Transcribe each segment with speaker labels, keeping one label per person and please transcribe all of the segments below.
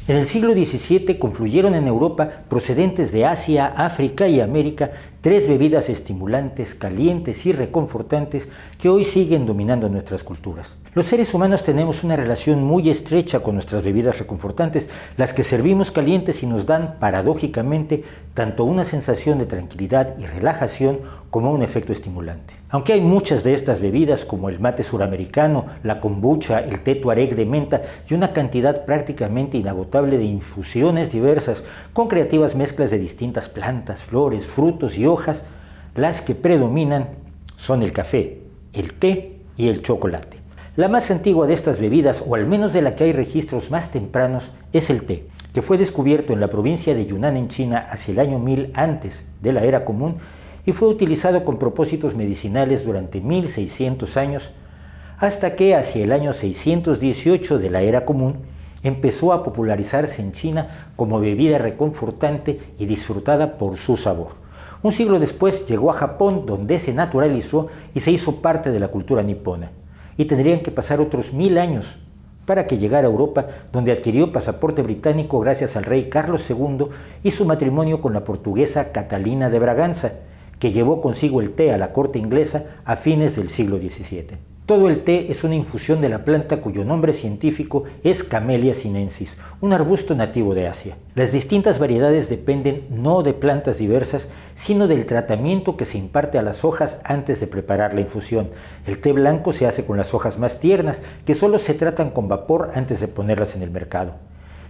Speaker 1: En el siglo XVII confluyeron en Europa, procedentes de Asia, África y América, tres bebidas estimulantes, calientes y reconfortantes que hoy siguen dominando nuestras culturas. Los seres humanos tenemos una relación muy estrecha con nuestras bebidas reconfortantes, las que servimos calientes y nos dan, paradójicamente, tanto una sensación de tranquilidad y relajación como un efecto estimulante. Aunque hay muchas de estas bebidas, como el mate suramericano, la kombucha, el té tuareg de menta y una cantidad prácticamente inagotable de infusiones diversas, con creativas mezclas de distintas plantas, flores, frutos y hojas, las que predominan son el café, el té y el chocolate. La más antigua de estas bebidas, o al menos de la que hay registros más tempranos, es el té, que fue descubierto en la provincia de Yunnan en China hacia el año 1000 antes de la era común y fue utilizado con propósitos medicinales durante 1600 años, hasta que hacia el año 618 de la era común empezó a popularizarse en China como bebida reconfortante y disfrutada por su sabor. Un siglo después llegó a Japón, donde se naturalizó y se hizo parte de la cultura nipona, y tendrían que pasar otros 1000 años para que llegara a Europa, donde adquirió pasaporte británico gracias al rey Carlos II y su matrimonio con la portuguesa Catalina de Braganza, que llevó consigo el té a la corte inglesa a fines del siglo XVII. Todo el té es una infusión de la planta cuyo nombre científico es Camellia sinensis, un arbusto nativo de Asia. Las distintas variedades dependen no de plantas diversas, sino del tratamiento que se imparte a las hojas antes de preparar la infusión. El té blanco se hace con las hojas más tiernas, que solo se tratan con vapor antes de ponerlas en el mercado.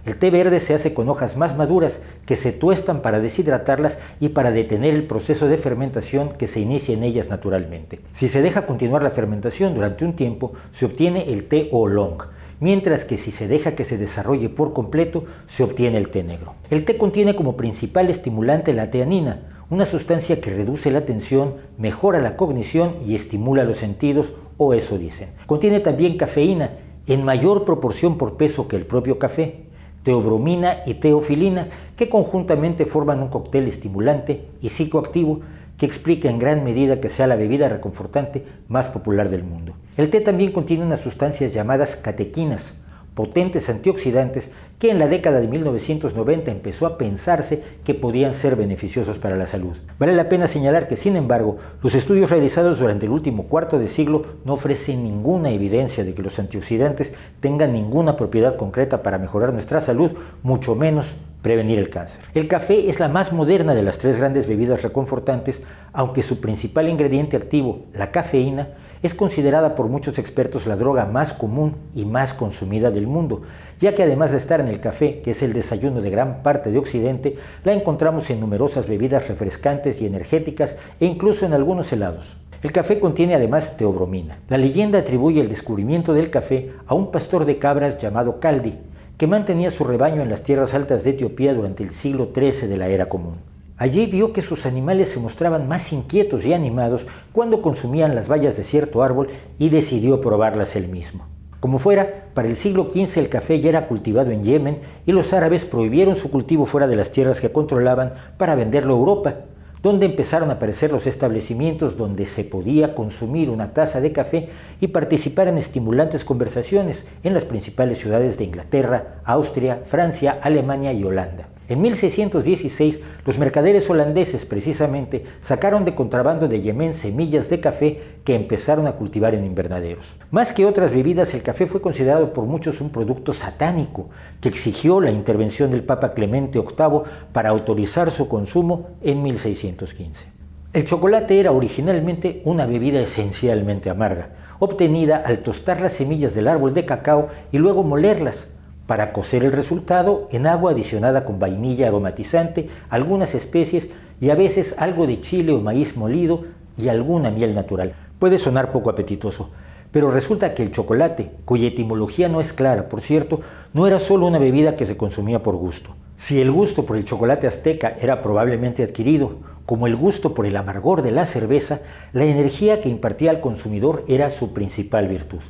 Speaker 1: El té verde se hace con hojas más maduras que se tuestan para deshidratarlas y para detener el proceso de fermentación que se inicia en ellas naturalmente. Si se deja continuar la fermentación durante un tiempo, se obtiene el té oolong, mientras que si se deja que se desarrolle por completo, se obtiene el té negro. El té contiene como principal estimulante la teanina, una sustancia que reduce la tensión, mejora la cognición y estimula los sentidos, o eso dicen. Contiene también cafeína, en mayor proporción por peso que el propio café, teobromina y teofilina, que conjuntamente forman un cóctel estimulante y psicoactivo que explica en gran medida que sea la bebida reconfortante más popular del mundo. El té también contiene unas sustancias llamadas catequinas, potentes antioxidantes que en la década de 1990 empezó a pensarse que podían ser beneficiosos para la salud. Vale la pena señalar que, sin embargo, los estudios realizados durante el último cuarto de siglo no ofrecen ninguna evidencia de que los antioxidantes tengan ninguna propiedad concreta para mejorar nuestra salud, mucho menos prevenir el cáncer. El café es la más moderna de las tres grandes bebidas reconfortantes, aunque su principal ingrediente activo, la cafeína, es considerada por muchos expertos la droga más común y más consumida del mundo, ya que además de estar en el café, que es el desayuno de gran parte de Occidente, la encontramos en numerosas bebidas refrescantes y energéticas e incluso en algunos helados. El café contiene además teobromina. La leyenda atribuye el descubrimiento del café a un pastor de cabras llamado Caldi, que mantenía su rebaño en las tierras altas de Etiopía durante el siglo XIII de la era común. Allí vio que sus animales se mostraban más inquietos y animados cuando consumían las bayas de cierto árbol y decidió probarlas él mismo. Como fuera, para el siglo XV el café ya era cultivado en Yemen y los árabes prohibieron su cultivo fuera de las tierras que controlaban para venderlo a Europa, donde empezaron a aparecer los establecimientos donde se podía consumir una taza de café y participar en estimulantes conversaciones en las principales ciudades de Inglaterra, Austria, Francia, Alemania y Holanda. En 1616, los mercaderes holandeses precisamente sacaron de contrabando de Yemen semillas de café que empezaron a cultivar en invernaderos. Más que otras bebidas, el café fue considerado por muchos un producto satánico que exigió la intervención del Papa Clemente VIII para autorizar su consumo en 1615. El chocolate era originalmente una bebida esencialmente amarga, obtenida al tostar las semillas del árbol de cacao y luego molerlas, para cocer el resultado en agua adicionada con vainilla aromatizante, algunas especies y a veces algo de chile o maíz molido y alguna miel natural. Puede sonar poco apetitoso, pero resulta que el chocolate, cuya etimología no es clara, por cierto, no era solo una bebida que se consumía por gusto. Si el gusto por el chocolate azteca era probablemente adquirido, como el gusto por el amargor de la cerveza, la energía que impartía al consumidor era su principal virtud.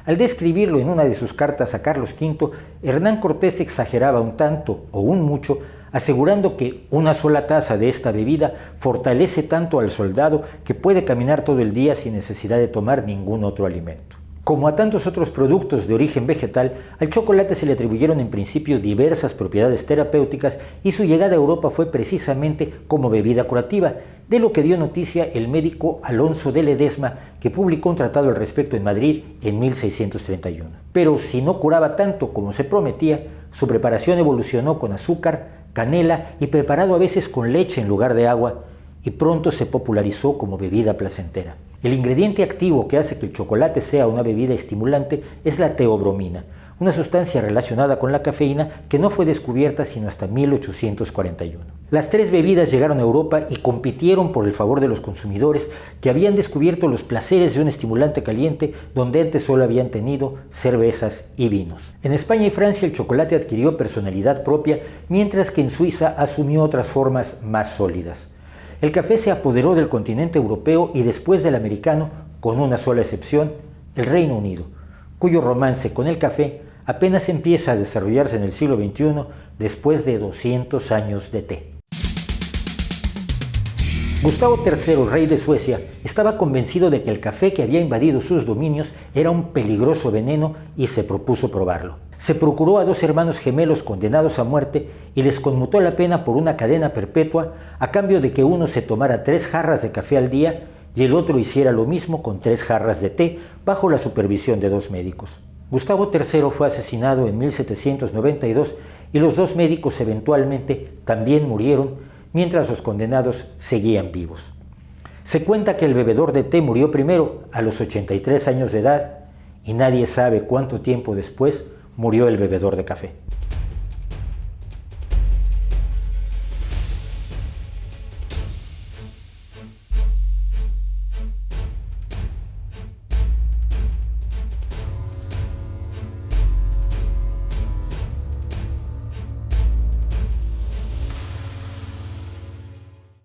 Speaker 1: Al describirlo en una de sus cartas a Carlos V, Hernán Cortés exageraba un tanto o un mucho, asegurando que una sola taza de esta bebida fortalece tanto al soldado que puede caminar todo el día sin necesidad de tomar ningún otro alimento. Como a tantos otros productos de origen vegetal, al chocolate se le atribuyeron en principio diversas propiedades terapéuticas y su llegada a Europa fue precisamente como bebida curativa, de lo que dio noticia el médico Alonso de Ledesma, que publicó un tratado al respecto en Madrid en 1631. Pero si no curaba tanto como se prometía, su preparación evolucionó con azúcar, canela y preparado a veces con leche en lugar de agua, y pronto se popularizó como bebida placentera. El ingrediente activo que hace que el chocolate sea una bebida estimulante es la teobromina, una sustancia relacionada con la cafeína que no fue descubierta sino hasta 1841. Las tres bebidas llegaron a Europa y compitieron por el favor de los consumidores que habían descubierto los placeres de un estimulante caliente donde antes solo habían tenido cervezas y vinos. En España y Francia el chocolate adquirió personalidad propia, mientras que en Suiza asumió otras formas más sólidas. El café se apoderó del continente europeo y después del americano, con una sola excepción, el Reino Unido, cuyo romance con el café apenas empieza a desarrollarse en el siglo XXI después de 200 años de té. Gustavo III, rey de Suecia, estaba convencido de que el café que había invadido sus dominios era un peligroso veneno y se propuso probarlo. Se procuró a dos hermanos gemelos condenados a muerte y les conmutó la pena por una cadena perpetua a cambio de que uno se tomara 3 jarras de café al día y el otro hiciera lo mismo con 3 jarras de té bajo la supervisión de 2 médicos. Gustavo III fue asesinado en 1792 y los 2 médicos eventualmente también murieron, mientras los condenados seguían vivos. Se cuenta que el bebedor de té murió primero, a los 83 años de edad, y nadie sabe cuánto tiempo después murió el bebedor de café.